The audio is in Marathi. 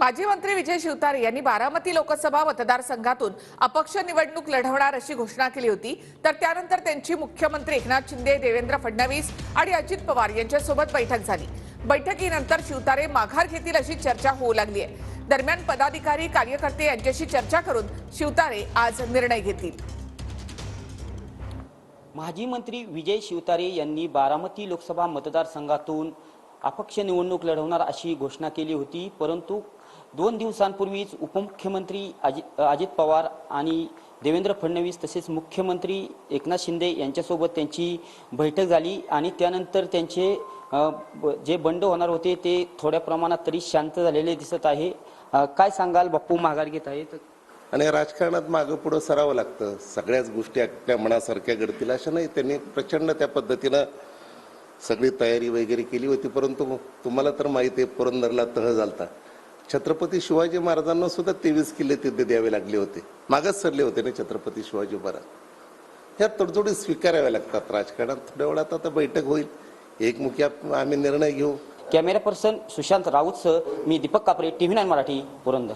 माजी मंत्री विजय शिवतारे यांनी बारामती लोकसभा मतदारसंघातून अपक्ष निवडणूक लढवणार अशी घोषणा केली होती। तर त्यानंतर त्यांची मुख्यमंत्री एकनाथ शिंदे, देवेंद्र फडणवीस आणि अजित पवार यांच्यासोबत बैठक झाली। बैठकीनंतर शिवतारे माघार घेतील अशी चर्चा होऊ लागली आहे। दरम्यान पदाधिकारी, कार्यकर्ते यांच्याशी चर्चा करून शिवतारे आज निर्णय घेतील। माजी मंत्री विजय शिवतारे यांनी बारामती लोकसभा मतदारसंघातून अपक्ष निवडणूक लढवणार अशी घोषणा केली होती, परंतु 2 दिवसांपूर्वीच उपमुख्यमंत्री अजित पवार आणि देवेंद्र फडणवीस तसेच मुख्यमंत्री एकनाथ शिंदे यांच्यासोबत त्यांची बैठक झाली आणि त्यानंतर त्यांचे जे बंड होणार होते ते थोड्या प्रमाणात तरी शांत झालेले दिसत आहे। काय सांगाल बाप्पू, माघार घेत आहेत आणि राजकारणात मागे पुढे सरावं लागतं। सगळ्याच गोष्टी आपल्या मनासारख्या घडतील अशा नाही। त्यांनी प्रचंड त्या पद्धतीनं सगळी तयारी वगैरे केली होती, परंतु तुम्हाला तर माहिती आहे पुरंदरला तह झालता। छत्रपती शिवाजी महाराजांना सुद्धा 23 किल्ले तिथे द्यावे लागले होते, मागच सरले होते ना छत्रपती शिवाजी महाराज। ह्या तडजोडी स्वीकाराव्या लागतात राजकारणात। थोड्या वेळात आता बैठक होईल, एकमुखी आम्ही निर्णय घेऊ। कॅमेरा पर्सन सुशांत राऊतसह मी दीपक कापरे, TV9 मराठी, पुरंदर।